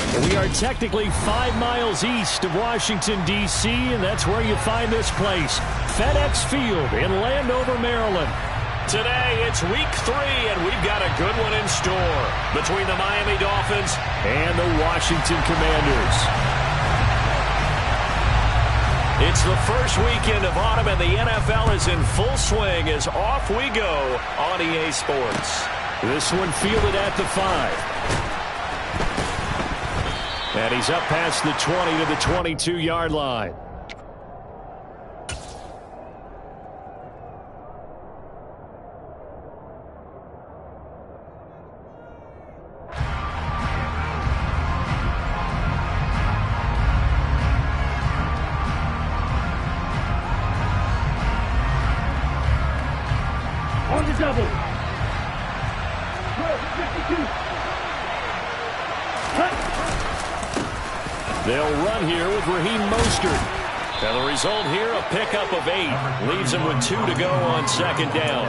We are technically 5 miles east of Washington, D.C., and that's where you find this place, FedEx Field in Landover, Maryland. Today, it's week 3, and we've got a good one in store between the Miami Dolphins and the Washington Commanders. It's the first weekend of autumn, and the NFL is in full swing as off we go on EA Sports. This one fielded at the 5. And he's up past the 20 to the 22-yard line. On the double. 52. They'll run here with Raheem Mostert. And the result here, a pickup of 8. Leaves him with 2 to go on second down.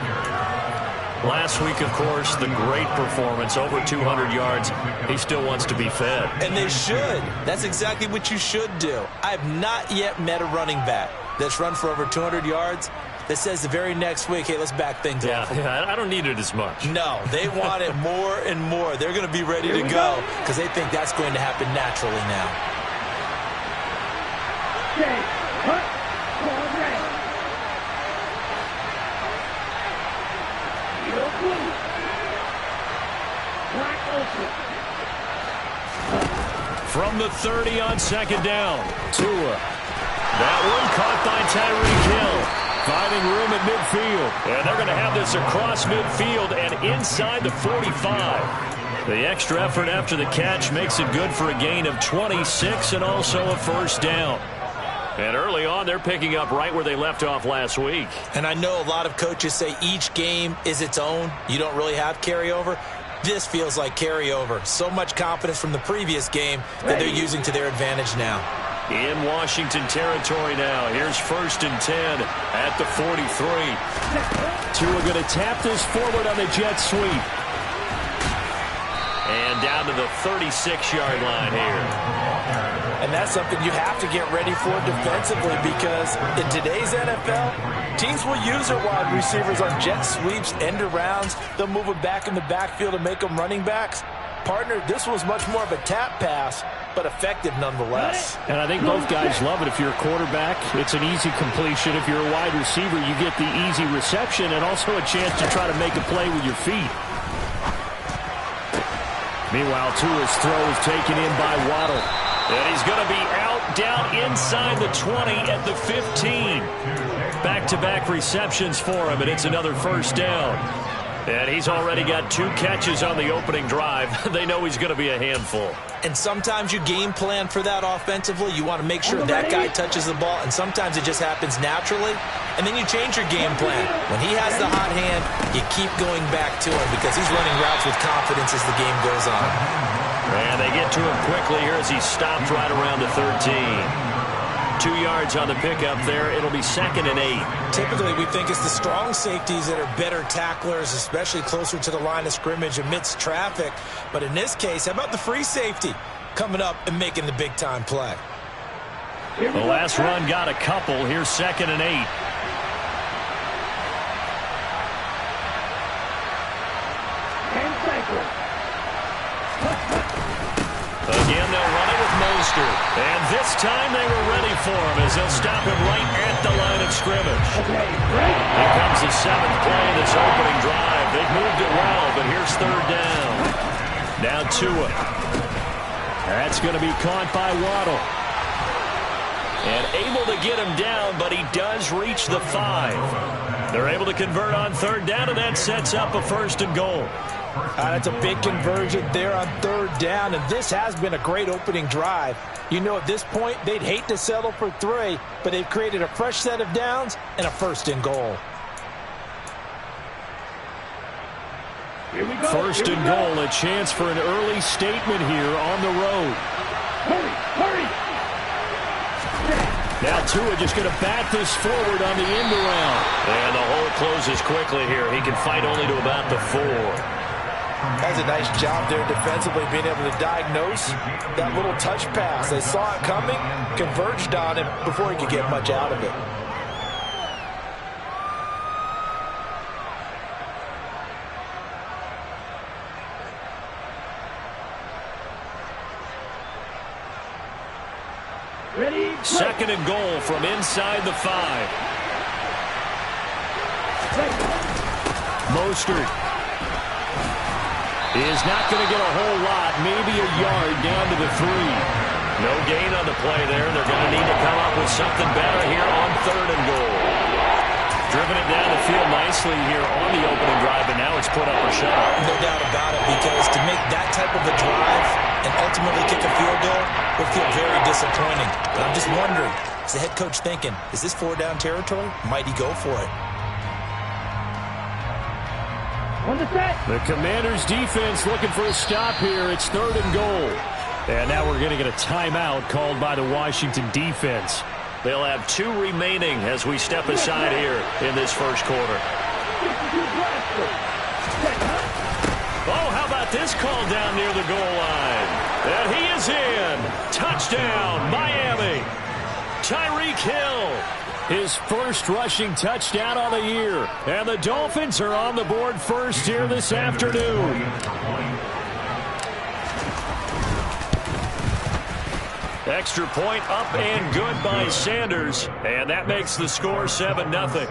Last week, of course, the great performance, over 200 yards. He still wants to be fed. And they should. That's exactly what you should do. I have not yet met a running back that's run for over 200 yards that says the very next week, hey, let's back things off. Yeah, I don't need it as much. No, they want it more and more. They're going to be ready to go because they think that's going to happen naturally now. From the 30 on second down, Tua. That one caught by Tyreek Hill. Finding room at midfield. And they're going to have this across midfield and inside the 45. The extra effort after the catch makes it good for a gain of 26 and also a first down. And early on, they're picking up right where they left off last week. And I know a lot of coaches say each game is its own. You don't really have carryover. This feels like carryover. So much confidence from the previous game that they're using to their advantage now. In Washington territory now. Here's 1st and 10 at the 43. Tua going to tap this forward on the jet sweep. And down to the 36-yard line here. And that's something you have to get ready for defensively because in today's NFL, teams will use their wide receivers on jet sweeps, end arounds. They'll move them back in the backfield and make them running backs. Partner, this was much more of a tap pass, but effective nonetheless. And I think both guys love it. If you're a quarterback, it's an easy completion. If you're a wide receiver, you get the easy reception and also a chance to try to make a play with your feet. Meanwhile, Tua's throw is taken in by Waddle. And he's going to be out down inside the 20 at the 15. Back-to-back receptions for him, and it's another first down. And he's already got 2 catches on the opening drive. They know he's going to be a handful. And sometimes you game plan for that offensively. You want to make sure that guy touches the ball, and sometimes it just happens naturally. And then you change your game plan. When he has the hot hand, you keep going back to him because he's running routes with confidence as the game goes on. And they get to him quickly here as he stops right around the 13. 2 yards on the pickup there. It'll be 2nd and 8. Typically, we think it's the strong safeties that are better tacklers, especially closer to the line of scrimmage amidst traffic. But in this case, how about the free safety coming up and making the big-time play? The last run got a couple. Here's 2nd and 8. Again, they'll run it with Mostert. And this time they were ready for him as they'll stop him right at the line of scrimmage. Here comes the 7th play of this opening drive. They've moved it well, but here's 3rd down. Now Tua. That's going to be caught by Waddle. And able to get him down, but he does reach the 5. They're able to convert on 3rd down, and that sets up a 1st and goal. That's a big conversion there on 3rd down, and this has been a great opening drive. You know, at this point, they'd hate to settle for 3, but they've created a fresh set of downs and a 1st and goal. 1st and goal, a chance for an early statement here on the road. Hurry! Now Tua just going to bat this forward on the end around. And the hole closes quickly here. He can fight only to about the 4. That's a nice job there defensively, being able to diagnose that little touch pass. They saw it coming, converged on him before he could get much out of it. Ready? Second and goal from inside the 5. Mostert is not going to get a whole lot, maybe a yard down to the 3. No gain on the play there. They're going to need to come up with something better here on third and goal. Driven it down the field nicely here on the opening drive, but now it's put up or shut up. No doubt about it, because to make that type of a drive and ultimately kick a field goal would feel very disappointing. But I'm just wondering, is the head coach thinking, is this 4-down territory? Might he go for it? On the set. The Commanders' defense looking for a stop here. It's third and goal. And now we're going to get a timeout called by the Washington defense. They'll have 2 remaining as we step aside here in this first quarter. Oh, how about this call down near the goal line? And he is in. Touchdown, Miami. Tyreek Hill, his first rushing touchdown on the year. And the Dolphins are on the board first here this afternoon. Extra point up and good by Sanders. And that makes the score 7-0.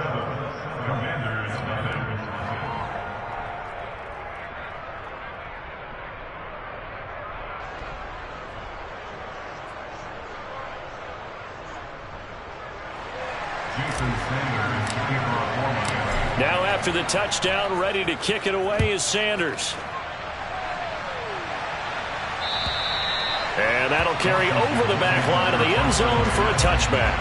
Now after the touchdown, ready to kick it away is Sanders. And that'll carry over the back line of the end zone for a touchback.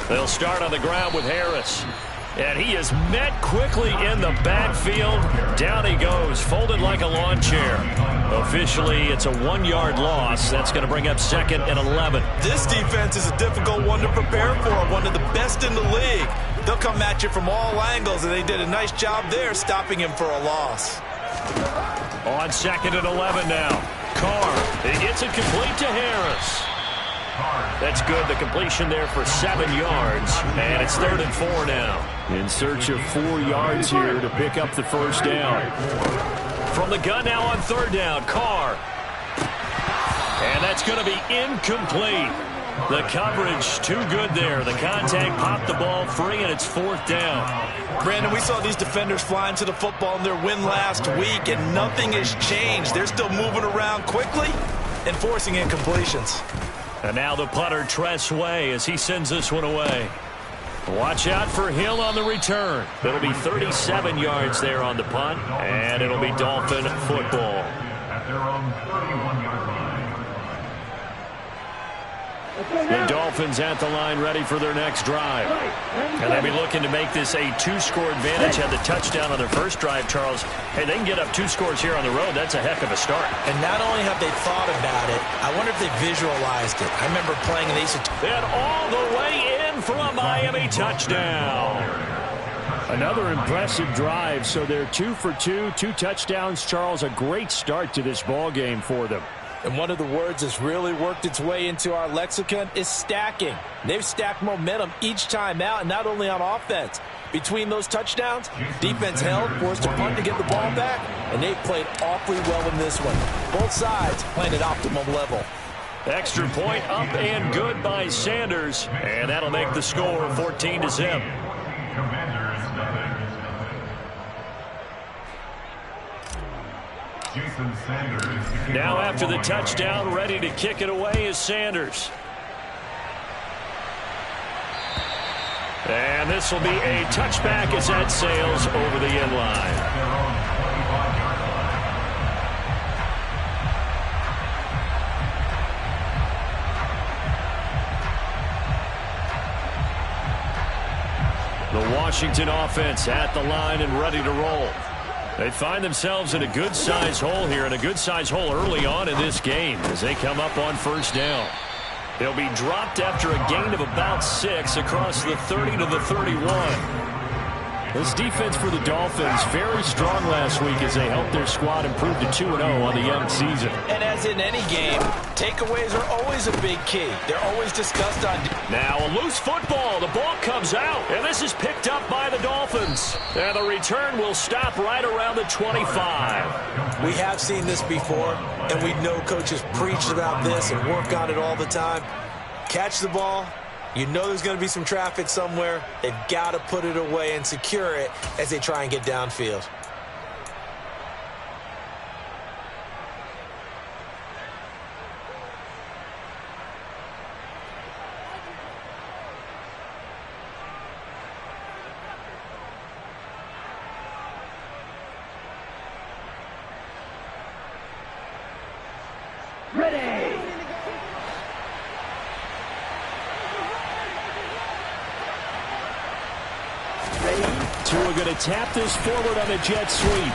They'll start on the ground with Harris. And he is met quickly in the backfield. Down he goes, folded like a lawn chair. Officially, it's a 1-yard loss. That's going to bring up second and 11. This defense is a difficult one to prepare for, one of the best in the league. They'll come at you from all angles, and they did a nice job there stopping him for a loss. On second and 11 now. Carr, he gets it complete to Harris. That's good. The completion there for 7 yards. And it's third and 4 now. In search of 4 yards here to pick up the first down. From the gun now on third down, Carr. And that's going to be incomplete. The coverage too good there. The contact popped the ball free, and it's fourth down. Brandon, we saw these defenders flying to the football in their win last week, and nothing has changed. They're still moving around quickly and forcing incompletions. And now the punter, Tress Way, as he sends this one away. Watch out for Hill on the return. It'll be 37 yards there on the punt, and it'll be Dolphin football. At their own 31-yard line. The Dolphins at the line ready for their next drive. And they'll be looking to make this a 2-score advantage. Had the touchdown on their first drive, Charles. Hey, they can get up 2 scores here on the road. That's a heck of a start. And not only have they thought about it, I wonder if they visualized it. I remember playing in the East. And all the way in for a Miami touchdown. Another impressive drive. So they're 2 for 2, 2 touchdowns. Charles, a great start to this ball game for them. And one of the words that's really worked its way into our lexicon is stacking. They've stacked momentum each time out, and not only on offense. Between those touchdowns, defense held, forced a punt to get the ball back, and they've played awfully well in this one. Both sides playing at optimum level. Extra point up and good by Sanders, and that'll make the score 14-0. Now after the touchdown, ready to kick it away is Sanders. And this will be a touchback as that sails over the end line. The Washington offense at the line and ready to roll. They find themselves in a good-size hole here, and a good-size hole early on in this game as they come up on first down. They'll be dropped after a gain of about 6 across the 30 to the 31. This defense for the Dolphins very strong last week as they helped their squad improve to 2-0 on the young season. And as in any game, takeaways are always a big key. They're always discussed on. Now a loose football. The ball comes out, and this is picked up by the Dolphins. And the return will stop right around the 25. We have seen this before, and we know coaches preach about this and work on it all the time. Catch the ball. You know there's going to be some traffic somewhere. They've got to put it away and secure it as they try and get downfield. Ready. Tua going to tap this forward on the jet sweep.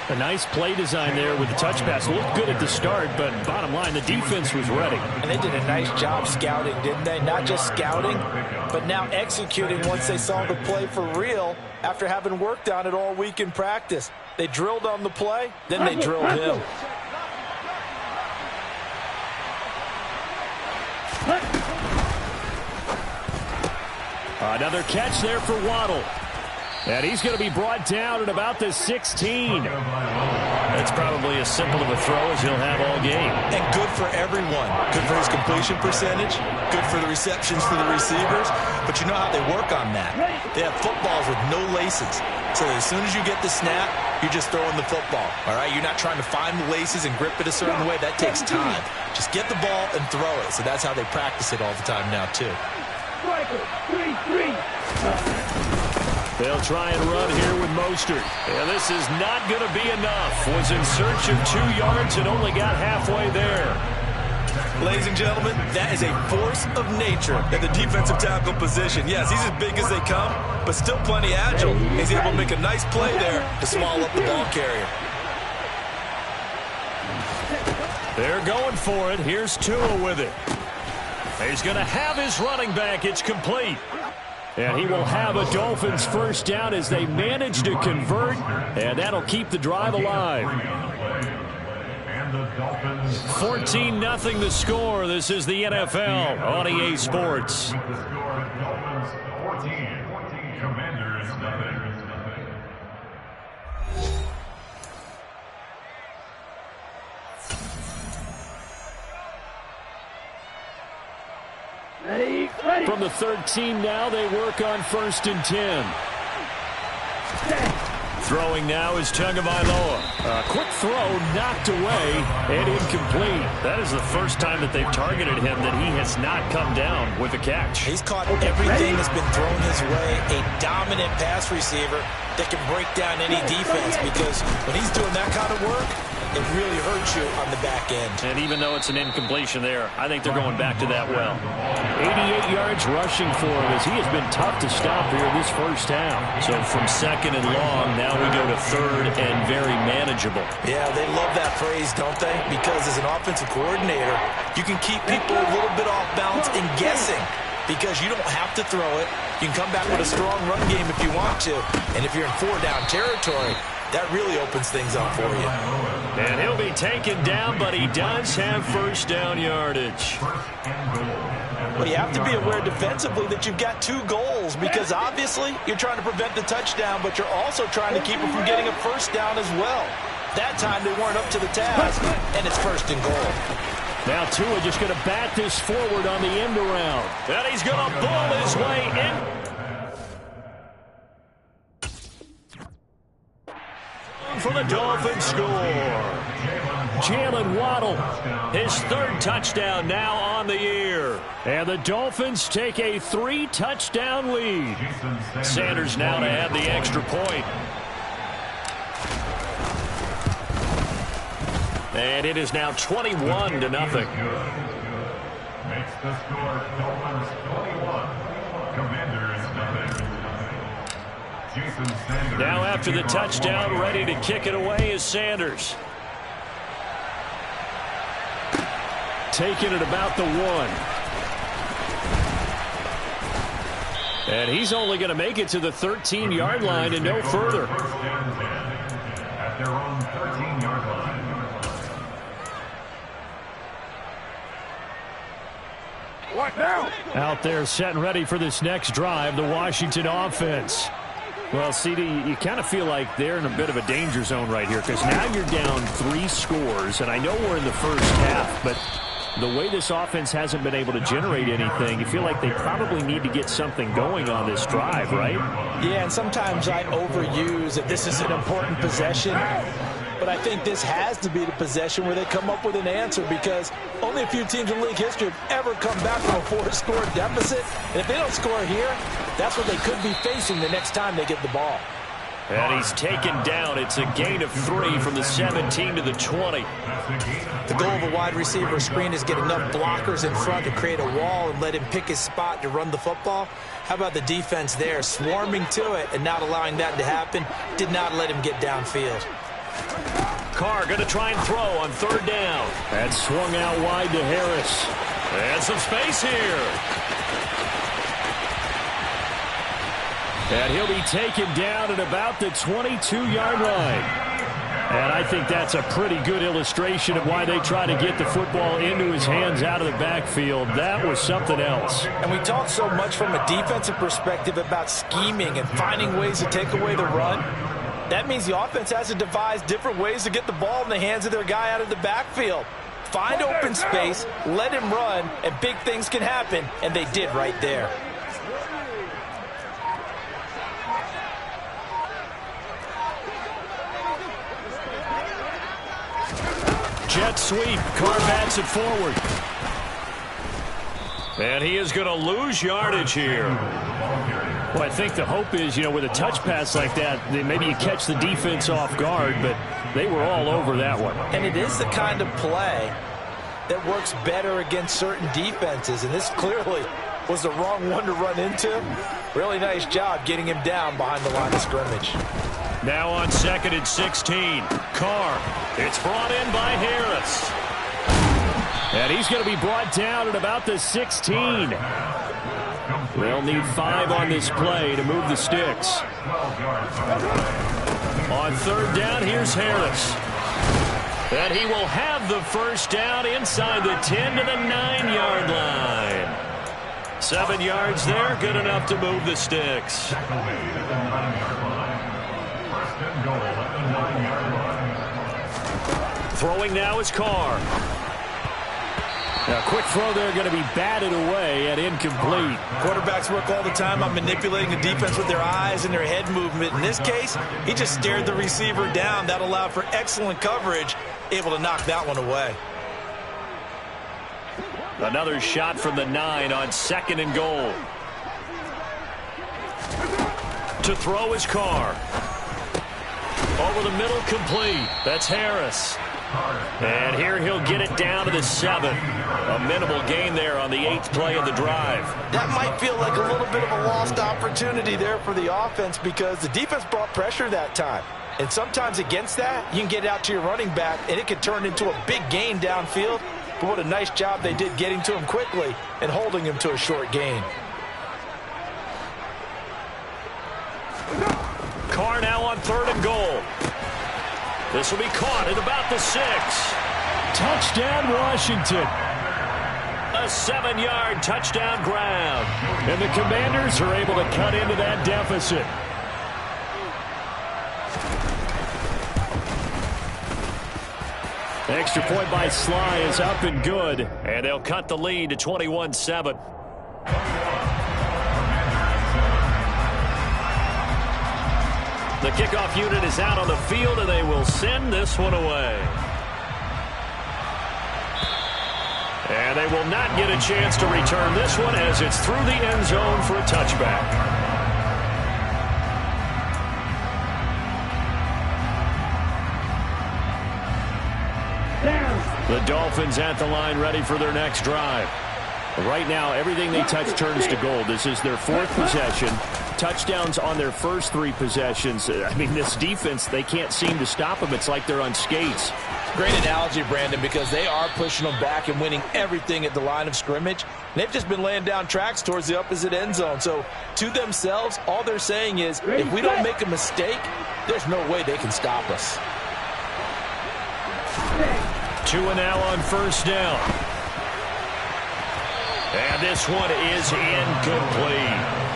A nice play design there with the touch pass. Looked good at the start, but bottom line, the defense was ready. And they did a nice job scouting, didn't they? Not just scouting, but now executing once they saw the play for real after having worked on it all week in practice. They drilled on the play, then they drilled him. Another catch there for Waddle. And he's going to be brought down at about the 16. That's probably as simple of a throw as he'll have all game. And good for everyone. Good for his completion percentage. Good for the receptions for the receivers. But you know how they work on that. They have footballs with no laces. So as soon as you get the snap, you're just throwing the football. All right? You're not trying to find the laces and grip it a certain way. That takes time. Just get the ball and throw it. So that's how they practice it all the time now, too. They'll try and run here with Mostert. And this is not going to be enough. Was in search of 2 yards and only got halfway there. Ladies and gentlemen, that is a force of nature at the defensive tackle position. Yes, he's as big as they come, but still plenty agile. He's able to make a nice play there to swallow up the ball carrier. They're going for it. Here's Tua with it. He's going to have his running back. It's complete. And he will have a Dolphins first down as they manage to convert, and that'll keep the drive alive. 14-0 the score. This is the NFL on EA Sports. Ready, ready. From the 13 now, they work on 1st and 10. Throwing now is Tagovailoa. A quick throw knocked away and incomplete. That is the first time that they've targeted him that he has not come down with a catch. He's caught everything that's been thrown his way. A dominant pass receiver that can break down any defense, because when he's doing that kind of work, it really hurts you on the back end. And even though it's an incompletion there, I think they're going back to that well. 88 yards rushing for him as he has been tough to stop here this first half. So from 2nd and long, now we go to 3rd and very manageable. Yeah, they love that phrase, don't they? Because as an offensive coordinator, you can keep people a little bit off balance and guessing, because you don't have to throw it. You can come back with a strong run game if you want to. And if you're in 4-down territory, that really opens things up for you. And he'll be taken down, but he does have first down yardage. Well, you have to be aware defensively that you've got 2 goals, because obviously you're trying to prevent the touchdown, but you're also trying to keep it from getting a first down as well. That time they weren't up to the task, and it's 1st and goal. Now Tua just going to bat this forward on the end around. And he's going to ball his way in. For the Dolphins score. Jalen Waddle, his 3rd touchdown now on the year. And the Dolphins take a 3-touchdown lead. Sanders now to add the extra point. And it is now 21-0. Makes the score Dolphins 21, Commanders Jason Sanders. Now after the touchdown, ready to kick it away is Sanders. Taking it about the 1. And he's only going to make it to the 13-yard line and no further. First and 10 at their own 13-yard line. What now? Out there set and ready for this next drive, the Washington offense. Well, CD, you kind of feel like they're in a bit of a danger zone right here because now you're down 3 scores, and I know we're in the first half, but the way this offense hasn't been able to generate anything, you feel like they probably need to get something going on this drive, right? Yeah, and sometimes I overuse that this is an important possession. But I think this has to be the possession where they come up with an answer because only a few teams in league history have ever come back from a 4-score deficit. And if they don't score here, that's what they could be facing the next time they get the ball. And he's taken down. It's a gain of 3 from the 17 to the 20. The goal of a wide receiver screen is get enough blockers in front to create a wall and let him pick his spot to run the football. How about the defense there, swarming to it and not allowing that to happen? Did not let him get downfield. Carr going to try and throw on 3rd down. And swung out wide to Harris. And some space here. And he'll be taken down at about the 22-yard line. And I think that's a pretty good illustration of why they try to get the football into his hands out of the backfield. That was something else. And we talk so much from a defensive perspective about scheming and finding ways to take away the run. That means the offense has to devise different ways to get the ball in the hands of their guy out of the backfield. Find open space, let him run, and big things can happen, and they did right there. Jet sweep. Carr bats it forward. And he is going to lose yardage here. Well, I think the hope is, with a touch pass like that, maybe you catch the defense off guard, but they were all over that one. And it is the kind of play that works better against certain defenses, and this clearly was the wrong one to run into. Really nice job getting him down behind the line of scrimmage. Now on 2nd and 16. Carr. It's brought in by Harris. And he's going to be brought down at about the 16. They'll need 5 on this play to move the sticks. On 3rd down, here's Harris. And he will have the first down inside the 10 to the 9-yard line. 7 yards there, good enough to move the sticks. Throwing now is Carr. A quick throw there, going to be batted away and incomplete. Quarterbacks work all the time on manipulating the defense with their eyes and their head movement. In this case, he just stared the receiver down. That allowed for excellent coverage, able to knock that one away. Another shot from the 9 on 2nd and goal. To throw is Carr. Over the middle, complete. That's Harris. And here he'll get it down to the 7. A minimal gain there on the 8th play of the drive. That might feel like a little bit of a lost opportunity there for the offense because the defense brought pressure that time. And sometimes against that, you can get out to your running back, and it can turn into a big gain downfield. But what a nice job they did getting to him quickly and holding him to a short gain. Carr now on 3rd and goal. This will be caught at about the 6. Touchdown, Washington. A 7-yard touchdown grab. And the Commanders are able to cut into that deficit. Extra point by Sly is up and good. And they'll cut the lead to 21-7. The kickoff unit is out on the field, and they will send this one away. And they will not get a chance to return this one as it's through the end zone for a touchback. The Dolphins at the line ready for their next drive. Right now, everything they touch turns to gold. This is their 4th possession. touchdowns on their first 3 possessions. I mean, this defense, they can't seem to stop them. It's like they're on skates. Great analogy, Brandon, because they are pushing them back and winning everything at the line of scrimmage. They've just been laying down tracks towards the opposite end zone. So to themselves, all they're saying is, if we don't make a mistake, there's no way they can stop us. 2 and now on first down. And this one is incomplete.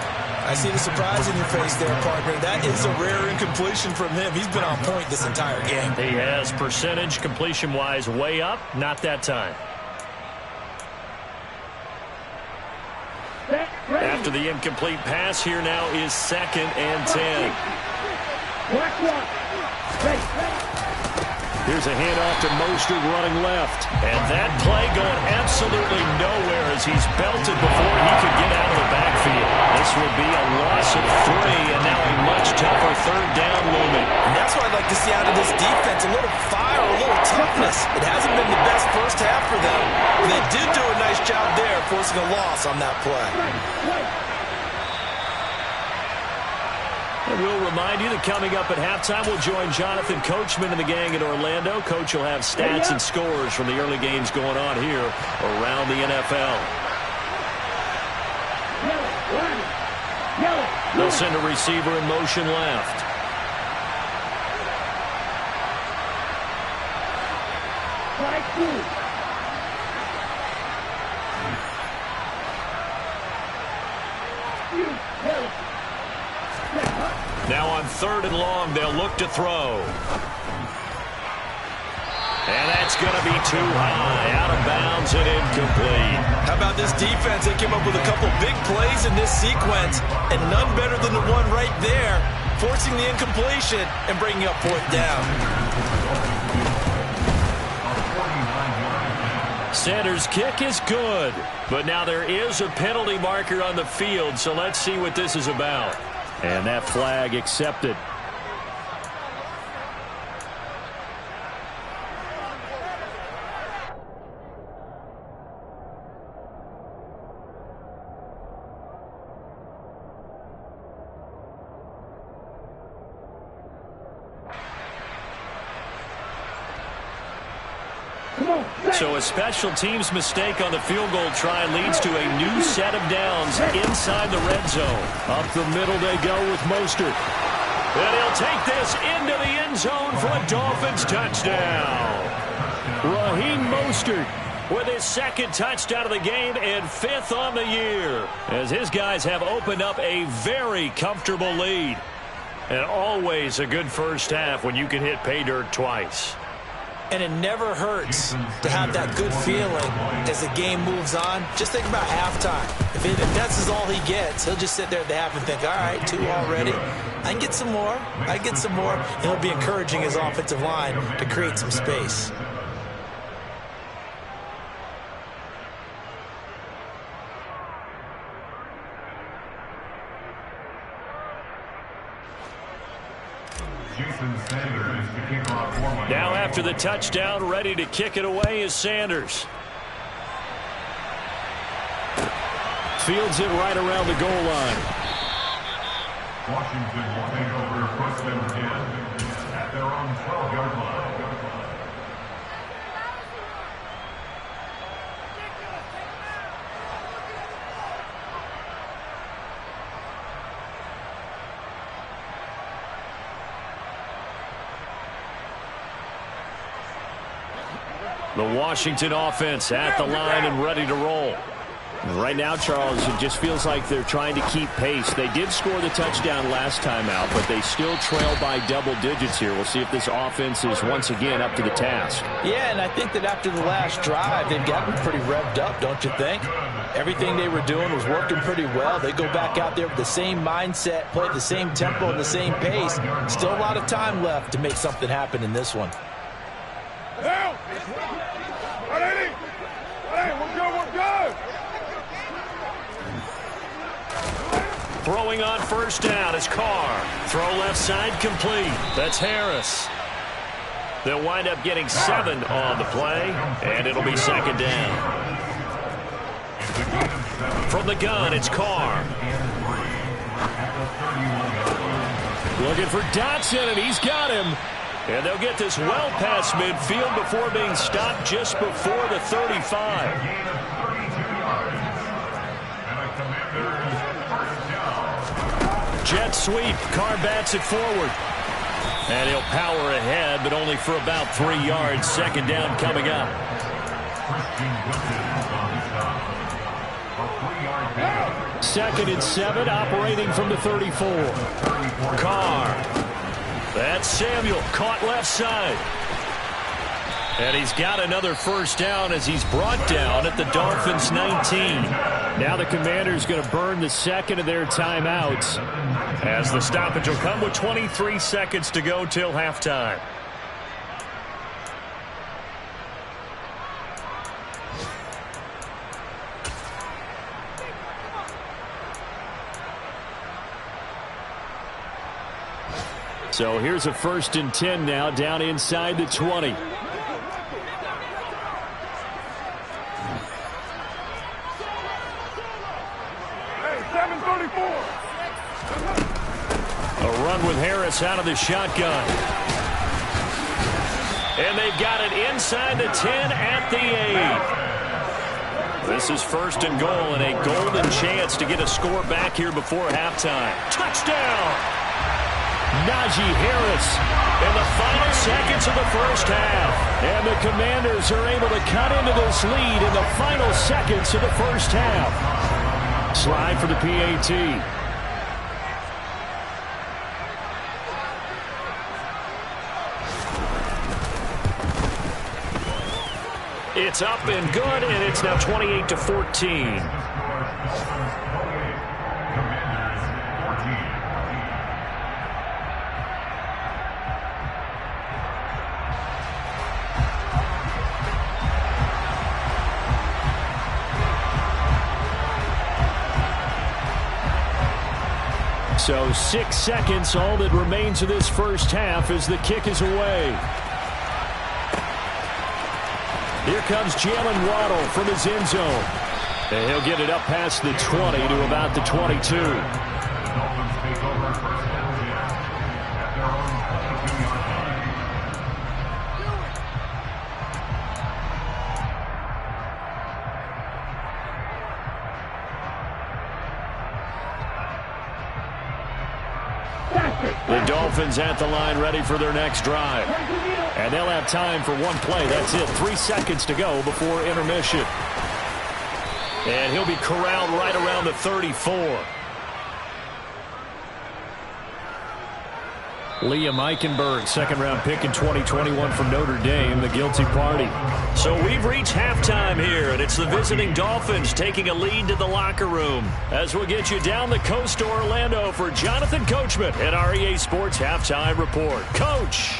I see the surprise in your face there, partner. That is a rare incompletion from him. He's been on point this entire game. He has percentage completion-wise way up. Not that time. After the incomplete pass, here now is 2nd and 10. Here's a handoff to Mostert running left. And that play going absolutely nowhere as he's belted before he could get out of the backfield. This will be a loss of 3 and now a much tougher 3rd down moment. And that's what I'd like to see out of this defense. A little fire, a little toughness. It hasn't been the best first half for them. They did do a nice job there forcing a loss on that play. And we'll remind you that coming up at halftime, we'll join Jonathan Coachman and the gang in Orlando. Coach will have stats and scores from the early games going on here around the NFL. They'll send a receiver in motion left. Now on 3rd and long, they'll look to throw. And that's going to be too high, out of bounds and incomplete. How about this defense? They came up with a couple big plays in this sequence, and none better than the one right there, forcing the incompletion and bringing up 4th down. Sanders' kick is good, but now there is a penalty marker on the field, so let's see what this is about. And that flag accepted. So a special teams mistake on the field goal try leads to a new set of downs inside the red zone. Up the middle they go with Mostert. And he'll take this into the end zone for a Dolphins touchdown. Raheem Mostert with his 2nd touchdown of the game and 5th on the year, as his guys have opened up a very comfortable lead. And always a good first half when you can hit pay dirt twice. And it never hurts to have that good feeling as the game moves on. Just think about halftime. If that's all he gets, he'll just sit there at the half and think, all right, 2 already. I can get some more. I get some more. And he'll be encouraging his offensive line to create some space. Now after the touchdown, ready to kick it away is Sanders. Fields it right around the goal line. Washington will take over first and 10 at their own 12-yard line. The Washington offense at the line and ready to roll. Right now, Charles, it just feels like they're trying to keep pace. They did score the touchdown last time out, but they still trail by double digits here. We'll see if this offense is once again up to the task. Yeah, and I think that after the last drive, they've gotten pretty revved up, don't you think? Everything they were doing was working pretty well. They go back out there with the same mindset, play at the same tempo and the same pace. Still a lot of time left to make something happen in this one. Help! Ready? We're good! Throwing on first down is Carr. Throw left side complete. That's Harris. They'll wind up getting 7 on the play, and it'll be 2nd down. From the gun, it's Carr. Looking for Dotson, and he's got him. And they'll get this well past midfield before being stopped just before the 35. Jet sweep. Carr bats it forward. And he'll power ahead, but only for about 3 yards. Second down coming up. Second and 7, operating from the 34. Carr. That's Samuel, caught left side. And he's got another first down as he's brought down at the Dolphins' 19. Now the Commanders going to burn the second of their timeouts, as the stoppage will come with 23 seconds to go till halftime. So here's a 1st and 10 now, down inside the 20. Hey, 7:34. A run with Harris out of the shotgun. And they've got it inside the 10 at the 8. This is 1st and goal, and a golden chance to get a score back here before halftime. Touchdown! Najee Harris in the final seconds of the first half. And the Commanders are able to cut into this lead in the final seconds of the first half. Slide for the PAT. It's up and good, and it's now 28-14. So 6 seconds, all that remains of this first half as the kick is away. Here comes Jalen Waddle from his end zone. And he'll get it up past the 20 to about the 22. Dolphins take over first and 10 at their own 22-yard line. The Dolphins at the line, ready for their next drive. And they'll have time for one play. That's it. 3 seconds to go before intermission. And he'll be corralled right around the 34. Liam Eichenberg, second-round pick in 2021 from Notre Dame, the guilty party. So we've reached halftime here, and it's the visiting Dolphins taking a lead to the locker room. As we'll get you down the coast to Orlando for Jonathan Coachman at our EA Sports Halftime Report. Coach!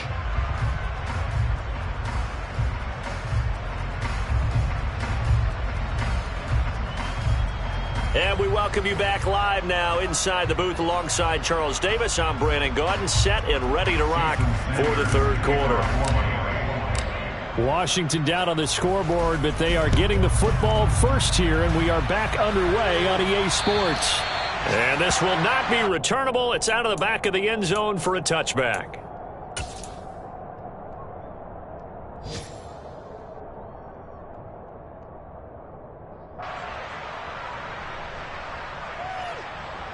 And we welcome you back live now inside the booth alongside Charles Davis. I'm Brandon Gaudin, set and ready to rock for the third quarter. Washington down on the scoreboard, but they are getting the football first here, and we are back underway on EA Sports. And this will not be returnable. It's out of the back of the end zone for a touchback.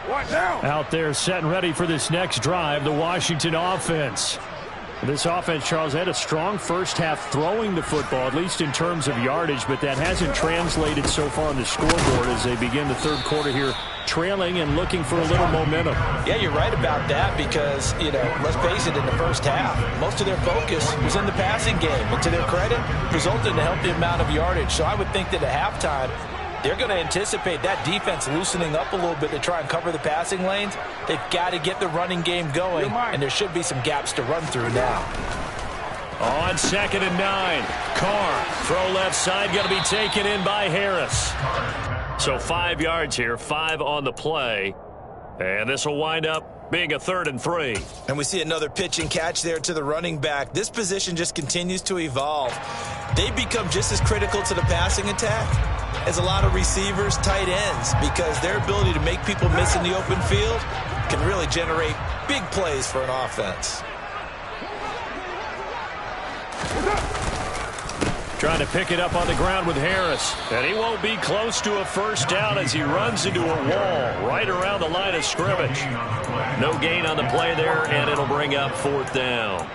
What now? Out there set and ready for this next drive, the Washington offense. This offense, Charles, had a strong first half throwing the football, at least in terms of yardage, but that hasn't translated so far on the scoreboard as they begin the third quarter here, trailing and looking for a little momentum. Yeah, you're right about that because, let's face it, in the first half, most of their focus was in the passing game. And to their credit, resulted in a healthy amount of yardage. So I would think that at halftime, they're going to anticipate that defense loosening up a little bit to try and cover the passing lanes. They've got to get the running game going, and there should be some gaps to run through now. On 2nd and 9, Carr, throw left side, going to be taken in by Harris. So 5 yards here, 5 on the play, and this will wind up being a 3rd and 3. And we see another pitch and catch there to the running back. This position just continues to evolve. They become just as critical to the passing attack as a lot of receivers, tight ends, because their ability to make people miss in the open field can really generate big plays for an offense. Trying to pick it up on the ground with Harris. And he won't be close to a first down as he runs into a wall right around the line of scrimmage. No gain on the play there, and it'll bring up 4th down.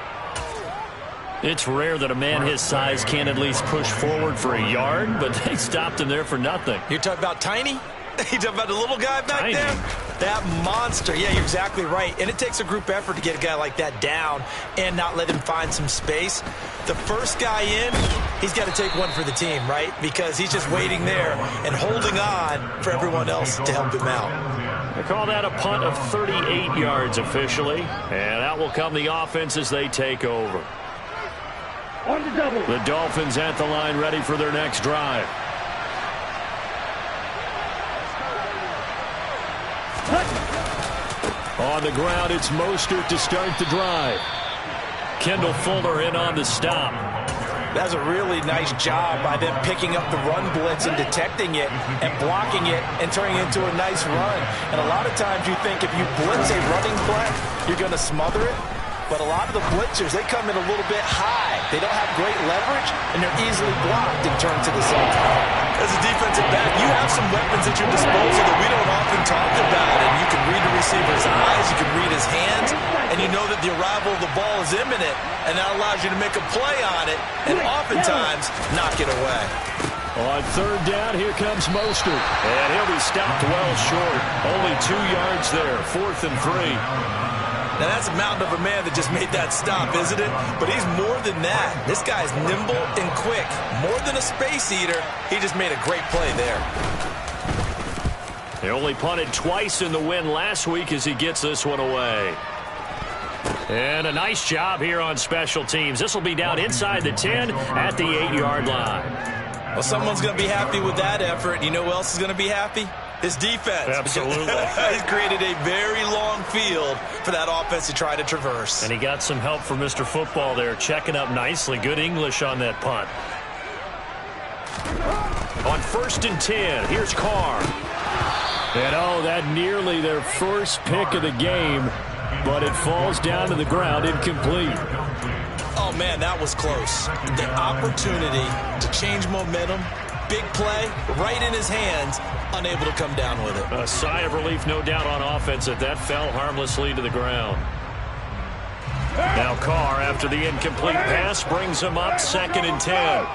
It's rare that a man his size can't at least push forward for a yard, but they stopped him there for nothing. You're talking about Tiny? You talking about the little guy back Tiny. there? That monster. Yeah, you're exactly right. And it takes a group effort to get a guy like that down and not let him find some space. The first guy in, he's got to take one for the team, right? Because he's just waiting there and holding on for everyone else to help him out. They call that a punt of 38 yards officially. And out will come the offense as they take over. On the double. The Dolphins at the line ready for their next drive. On the ground, it's Mostert to start the drive. Kendall Fuller in on the stop. That's a really nice job by them picking up the run blitz and detecting it and blocking it and turning it into a nice run. And a lot of times you think if you blitz a running play, you're going to smother it. But a lot of the blitzers, they come in a little bit high. They don't have great leverage, and they're easily blocked and turned to the side. As a defensive back, you have some weapons at your disposal that we don't often talk about. And you can read the receiver's eyes, you can read his hands, and you know that the arrival of the ball is imminent, and that allows you to make a play on it and oftentimes knock it away. On 3rd down, here comes Mostert. And he'll be stopped well short. Only 2 yards there, 4th and 3. Now, that's a mountain of a man that just made that stop, isn't it? But he's more than that. This guy's nimble and quick. More than a space eater, he just made a great play there. They only punted twice in the win last week as he gets this one away. And a nice job here on special teams. This will be down inside the 10 at the 8-yard line. Well, someone's going to be happy with that effort. You know who else is going to be happy? His defense. Absolutely. He's created a very long field for that offense to try to traverse. And he got some help from Mr. Football there, checking up nicely. Good English on that punt. On 1st and 10, here's Carr. And oh, that nearly their first pick of the game, but it falls down to the ground incomplete. Oh, man, that was close. The opportunity to change momentum, big play, right in his hands, unable to come down with it. A sigh of relief, no doubt, on offense that fell harmlessly to the ground. Now Carr, after the incomplete pass, brings him up 2nd and 10.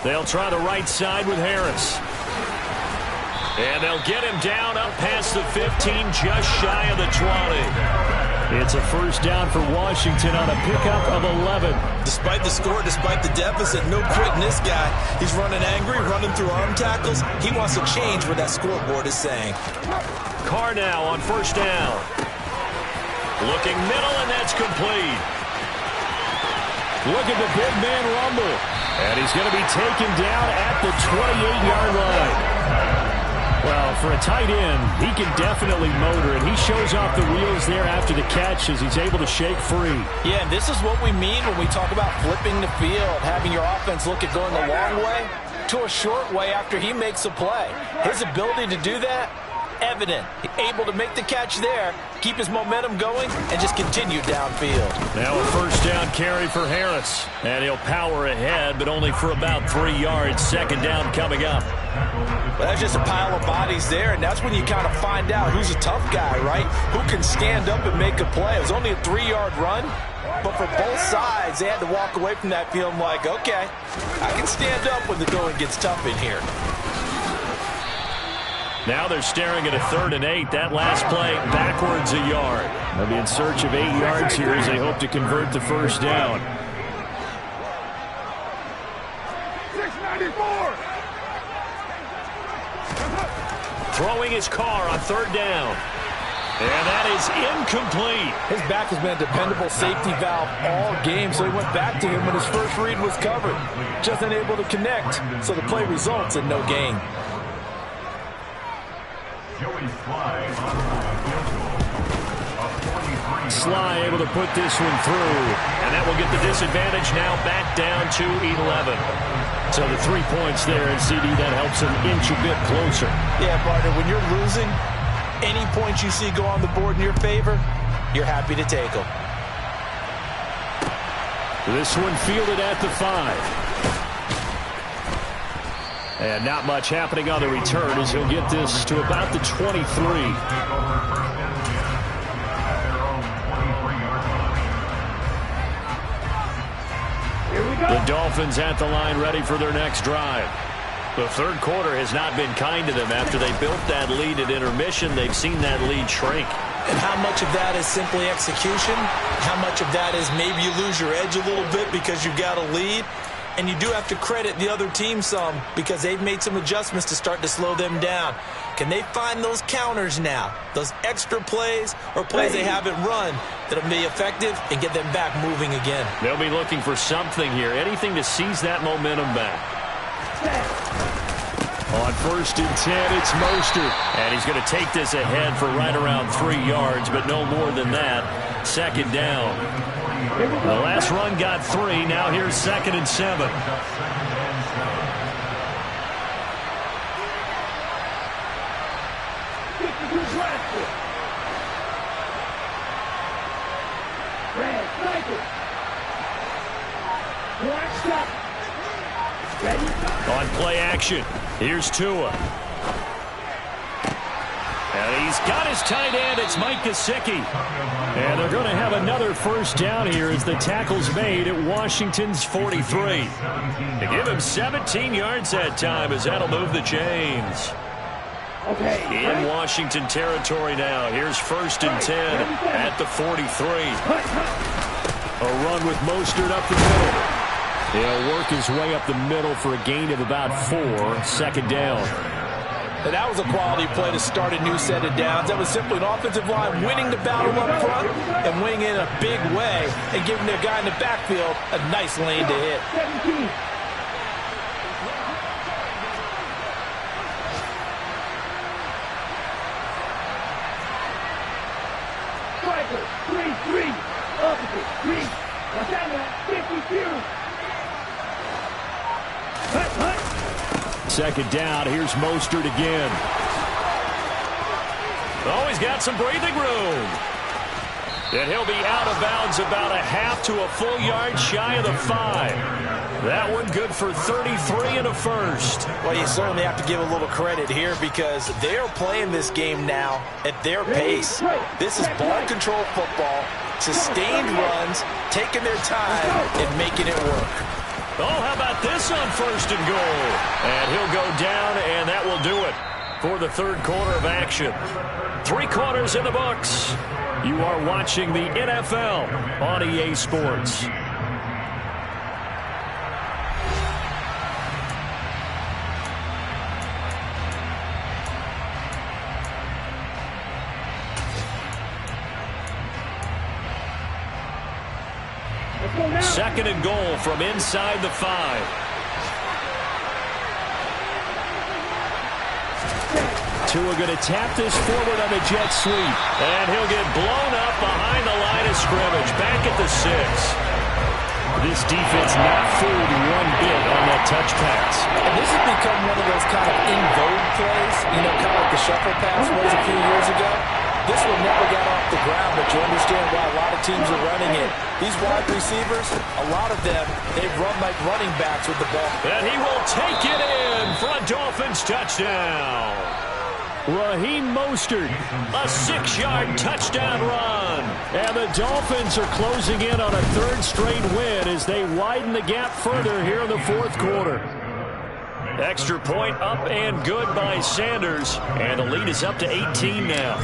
They'll try the right side with Harris. And they'll get him down up past the 15, just shy of the 20. It's a first down for Washington on a pickup of 11. Despite the score, despite the deficit, no quitting this guy. He's running angry, running through arm tackles. He wants to change what that scoreboard is saying. Carr now on 1st down. Looking middle, and that's complete. Look at the big man rumble. And he's going to be taken down at the 28-yard line. Well, for a tight end, he can definitely motor, and he shows off the wheels there after the catch as he's able to shake free. Yeah, and this is what we mean when we talk about flipping the field, having your offense look at going a long way to a short way after he makes a play. His ability to do that, evident. Able to make the catch there, keep his momentum going, and just continue downfield. Now a first down carry for Harris. And he'll power ahead, but only for about 3 yards. 2nd down coming up. Well, that's just a pile of bodies there, and that's when you kind of find out who's a tough guy, right? Who can stand up and make a play. It was only a 3-yard run, but for both sides, they had to walk away from that feeling like, okay, I can stand up when the going gets tough in here. Now they're staring at a 3rd and 8. That last play backwards a yard. They'll be in search of 8 yards here as they hope to convert the first down. 694. Throwing his Carr on 3rd down. And that is incomplete. His back has been a dependable safety valve all game, so he went back to him when his first read was covered. Just unable to connect, so the play results in no gain. Sly able to put this one through. And that will get the disadvantage now back down to 11. So the 3 points there, and CD, that helps them inch a bit closer. Yeah, partner, when you're losing, any points you see go on the board in your favor, you're happy to take them. This one fielded at the 5. And not much happening on the return as he'll get this to about the 23. The Dolphins at the line ready for their next drive. The third quarter has not been kind to them. After they built that lead at intermission, they've seen that lead shrink. And how much of that is simply execution? How much of that is maybe you lose your edge a little bit because you've got a lead? And you do have to credit the other team some because they've made some adjustments to start to slow them down. Can they find those counters now, those extra plays or plays they haven't run that'll be effective and get them back moving again? They'll be looking for something here, anything to seize that momentum back. On 1st and 10, it's Mostert. And he's going to take this ahead for right around 3 yards, but no more than that. 2nd down. The last run got 3. Now here's 2nd and 7. On play action, here's Tua. And he's got his tight end. It's Mike Gesicki. And they're going to have another 1st down here as the tackle's made at Washington's 43. To give him 17 yards that time as that'll move the chains. In Washington territory now. Here's 1st and 10 at the 43. A run with Mostert up the middle. He'll work his way up the middle for a gain of about 4. 2nd down. And that was a quality play to start a new set of downs. That was simply an offensive line winning the battle up front and winning in a big way and giving their guy in the backfield a nice lane to hit. 2nd down. Here's Mostert again. Oh, he's got some breathing room. And he'll be out of bounds about a half to a full yard shy of the 5. That one good for 33 and a 1st. Well, you certainly have to give a little credit here because they're playing this game now at their pace. This is ball control football, sustained runs, taking their time and making it work. Oh, how about this on 1st and goal? And he'll go down, and that will do it for the 3rd quarter of action. 3 quarters in the books. You are watching the NFL on EA Sports. Second and goal from inside the 5. Tua going to tap this forward on the jet sweep. And he'll get blown up behind the line of scrimmage. Back at the 6. This defense not fooled one bit on that touch pass. And this has become one of those kind of in vogue plays, you know, kind of like the shuffle pass was a few years ago. This one never got off the ground, but you understand why a lot of teams are running it. These wide receivers, a lot of them, they've run like running backs with the ball. And he will take it in for a Dolphins touchdown. Raheem Mostert, a 6-yard touchdown run. And the Dolphins are closing in on a 3rd straight win as they widen the gap further here in the 4th quarter. Extra point up and good by Sanders. And the lead is up to 18 now.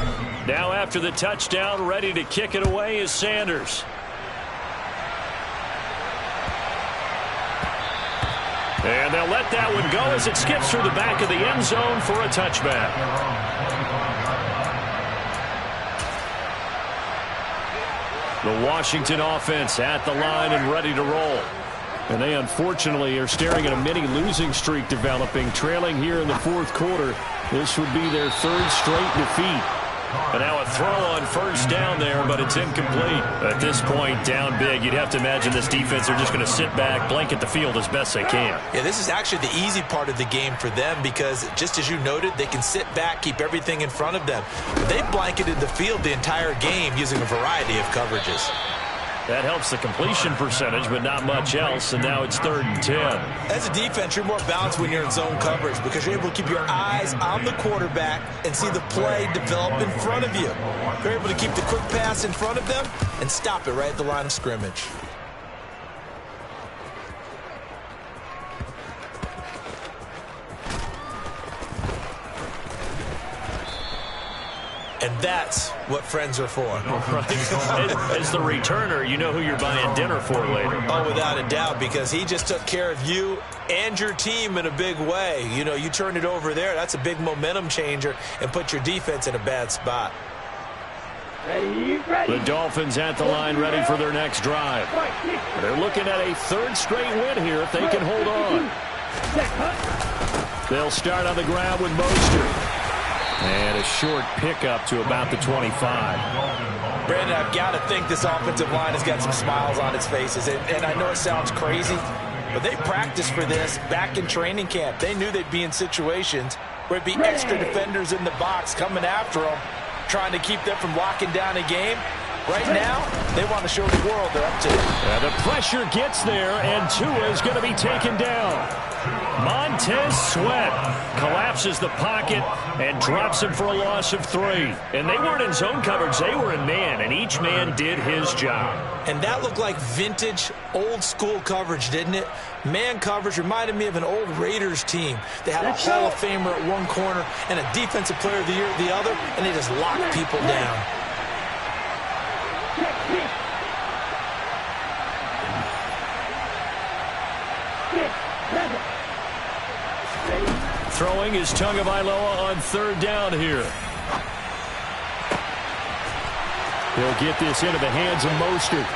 Now after the touchdown, ready to kick it away is Sanders. And they'll let that one go as it skips through the back of the end zone for a touchback. The Washington offense at the line and ready to roll. And they unfortunately are staring at a mini losing streak developing, trailing here in the 4th quarter. This would be their 3rd straight defeat. And now a throw on first down there, but it's incomplete. At this point, down big, you'd have to imagine this defense are just going to sit back, blanket the field as best they can. Yeah, this is actually the easy part of the game for them because, just as you noted, they can sit back, keep everything in front of them. But they blanketed the field the entire game using a variety of coverages. That helps the completion percentage, but not much else, and now it's 3rd and 10. As a defense, you're more balanced when you're in zone coverage because you're able to keep your eyes on the quarterback and see the play develop in front of you. You're able to keep the quick pass in front of them and stop it right at the line of scrimmage. And that's what friends are for. Right. As the returner, you know who you're buying dinner for later. Oh, without a doubt, because he just took care of you and your team in a big way. You know, you turned it over there. That's a big momentum changer and put your defense in a bad spot. Ready. The Dolphins at the line ready for their next drive. They're looking at a 3rd straight win here if they can hold on. They'll start on the ground with Mostert. And a short pickup to about the 25. Brandon, I've got to think this offensive line has got some smiles on its faces. And I know it sounds crazy, but they practiced for this back in training camp. They knew they'd be in situations where it'd be extra defenders in the box coming after them, trying to keep them from locking down a game. Right now, they want to show the world they're up to. The pressure gets there, and Tua is going to be taken down. Montez Sweat collapses the pocket and drops him for a loss of 3. And they weren't in zone coverage. They were in man, and each man did his job. And that looked like vintage, old-school coverage, didn't it? Man coverage reminded me of an old Raiders team. They had a Hall of Famer at one corner and a Defensive Player of the Year at the other, and they just locked people down. Throwing is Tagovailoa on 3rd down here. He'll get this into the hands of Mostert.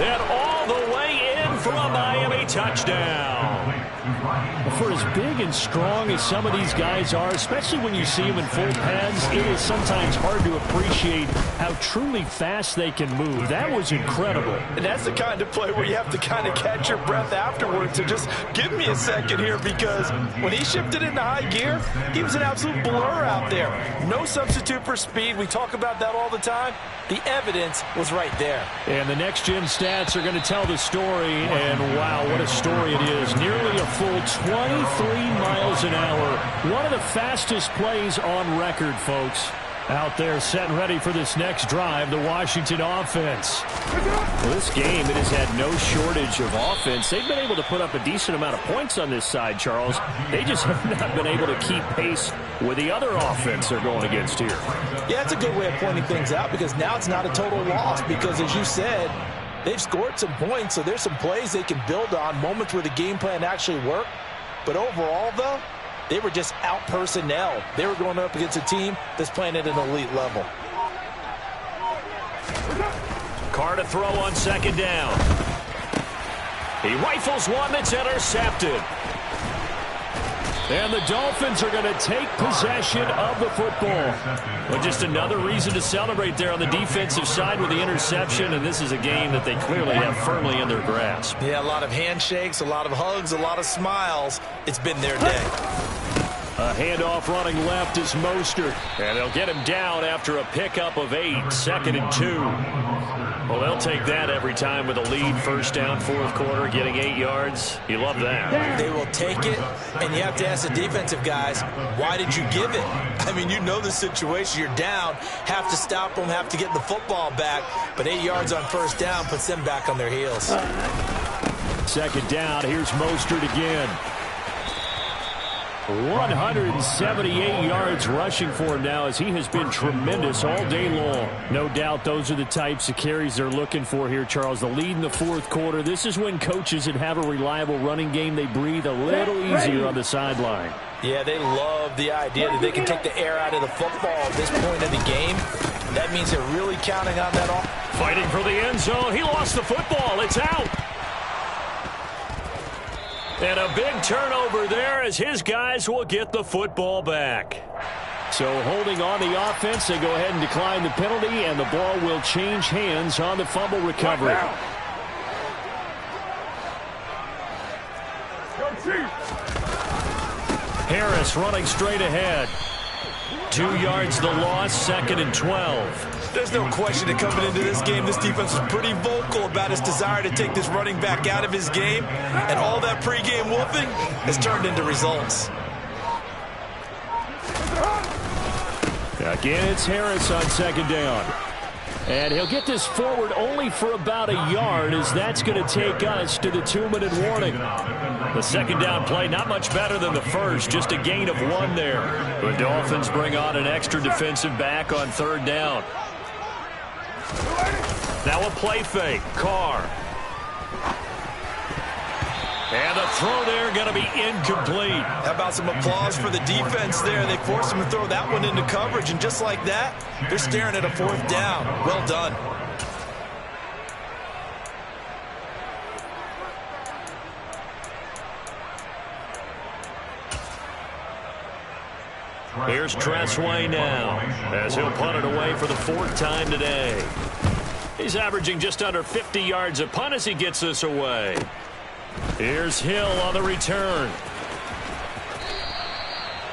And all the way in for a Miami touchdown. For as big and strong as some of these guys are, especially when you see them in full pads, it is sometimes hard to appreciate how truly fast they can move. That was incredible. And that's the kind of play where you have to kind of catch your breath afterwards. So just give me a second here, because when he shifted into high gear, he was an absolute blur out there. No substitute for speed. We talk about that all the time. The evidence was right there. And the next-gen stats are going to tell the story, and wow, what a story it is. Nearly a full 23 miles an hour. One of the fastest plays on record, folks. Out there set and ready for this next drive, the Washington offense. Well, this game, it has had no shortage of offense. They've been able to put up a decent amount of points on this side, Charles. They just have not been able to keep pace with the other offense they're going against here. Yeah, it's a good way of pointing things out, because now it's not a total loss, because as you said, they've scored some points, so there's some plays they can build on, moments where the game plan actually worked. But overall, though, they were just out personnel. They were going up against a team that's playing at an elite level. Carr to throw on 2nd down. He rifles one that's intercepted. And the Dolphins are going to take possession of the football. Well, just another reason to celebrate there on the defensive side with the interception, and this is a game that they clearly have firmly in their grasp. Yeah, a lot of handshakes, a lot of hugs, a lot of smiles. It's been their day. A handoff running left is Mostert. And they'll get him down after a pickup of 8, 2nd and 2. Well, they'll take that every time with a lead. 1st down, 4th quarter, getting 8 yards. You love that. They will take it, and you have to ask the defensive guys, why did you give it? I mean, you know the situation. You're down, have to stop them, have to get the football back. But 8 yards on 1st down puts them back on their heels. 2nd down, here's Mostert again. 178 yards rushing for him now, as he has been tremendous all day long. No doubt those are the types of carries they're looking for here, Charles. The lead in the 4th quarter. This is when coaches that have a reliable running game, they breathe a little easier on the sideline. Yeah, they love the idea that they can take the air out of the football at this point in the game. That means they're really counting on that all. Fighting for the end zone. He lost the football. It's out. And a big turnover there as his guys will get the football back. So holding on the offense, they go ahead and decline the penalty, and the ball will change hands on the fumble recovery. Harris running straight ahead. 2 yards the loss, 2nd and 12. There's no question that coming into this game, this defense was pretty vocal about its desire to take this running back out of his game, and all that pregame wolfing has turned into results. Again, it's Harris on 2nd down. And he'll get this forward only for about a yard, as that's going to take us to the 2-minute warning. The 2nd down play, not much better than the first, just a gain of 1 there. The Dolphins bring on an extra defensive back on 3rd down. Now a play fake. Carr. And the throw there going to be incomplete. How about some applause for the defense there? They forced him to throw that one into coverage, and just like that, they're staring at a 4th down. Well done. Here's Tressway now, as he'll punt it away for the 4th time today. He's averaging just under 50 yards a punt as he gets this away. Here's Hill on the return.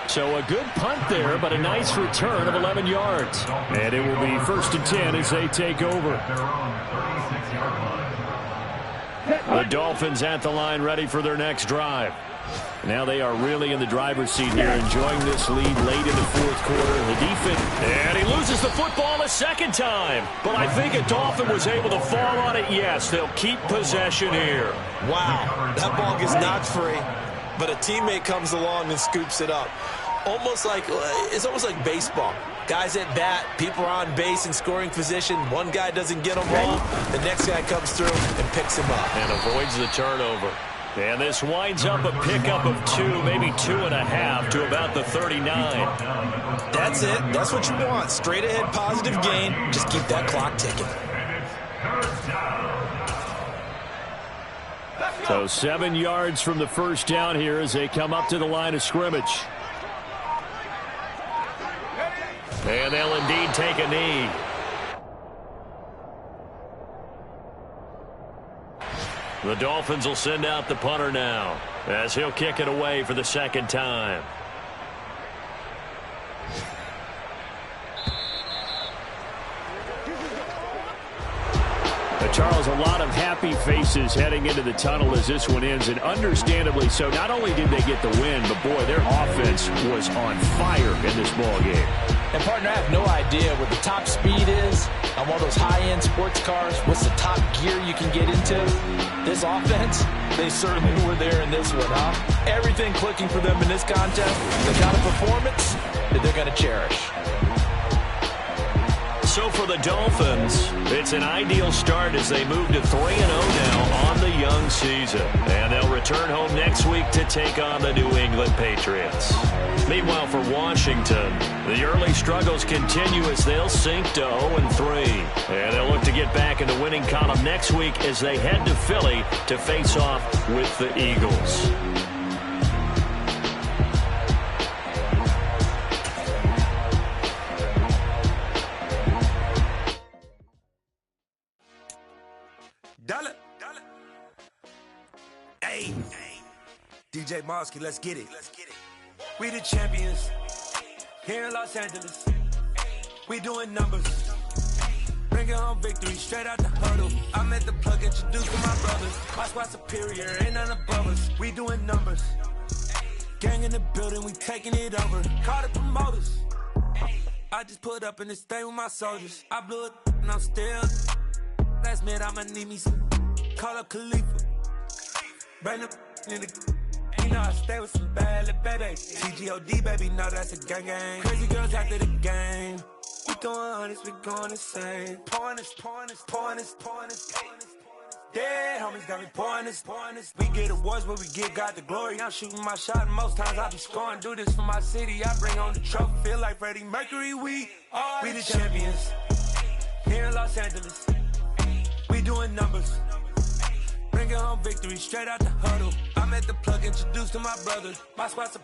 So a good punt there, but a nice return of 11 yards. And it will be 1st and 10 as they take over. The Dolphins at the line, ready for their next drive. Now they are really in the driver's seat here, enjoying this lead late in the 4th quarter. The defense, and he loses the football a 2nd time. But I think a Dolphin was able to fall on it. Yes, they'll keep possession here. Wow, that ball gets knocked free, but a teammate comes along and scoops it up. It's almost like baseball. Guys at bat, people are on base in scoring position. One guy doesn't get them all, the next guy comes through and picks him up. And avoids the turnover. And this winds up a pickup of 2, maybe 2.5 to about the 39. That's it. That's what you want. Straight ahead positive gain. Just keep that clock ticking. So 7 yards from the 1st down here as they come up to the line of scrimmage. And they'll indeed take a knee. The Dolphins will send out the punter now, as he'll kick it away for the 2nd time. Charles, a lot of happy faces heading into the tunnel as this one ends, and understandably so. Not only did they get the win, but boy, their offense was on fire in this ball game. And partner, I have no idea what the top speed is on one of those high-end sports cars. What's the top gear you can get into? This offense, they certainly were there in this one, huh? Everything clicking for them in this contest. The kind of performance that they're going to cherish. So for the Dolphins, it's an ideal start as they move to 3-0 now on the young season. And they'll return home next week to take on the New England Patriots. Meanwhile, for Washington, the early struggles continue as they'll sink to 0-3. And they'll look to get back in the winning column next week as they head to Philly to face off with the Eagles. Hey, DJ Mosky, let's get it. We the champions here in Los Angeles. We doing numbers. Bringing home victory straight out the huddle. I met the plug, introduced to my brothers. My squad superior, ain't none above us. We doing numbers. Gang in the building, we taking it over. Call the promoters. I just put up in this thing with my soldiers. I blew it and I'm still. Last minute, I'ma need me some. Call up Khalifa. Bring up in the. You know I stay with some bad little baby. TGOD, baby, know that's a gang gang. Crazy girls after the game. We going honest, we going insane. Pouring this. Dead homies got me pouring this. We get awards, but we give God the glory. I'm shooting my shot, and most times I be scoring. Do this for my city, I bring on the trophy. Feel like Freddie Mercury, we the champions here in Los Angeles. We doing numbers. Bringing home victory straight out the huddle. I'm at the plug, introduced to my brother. My squad's a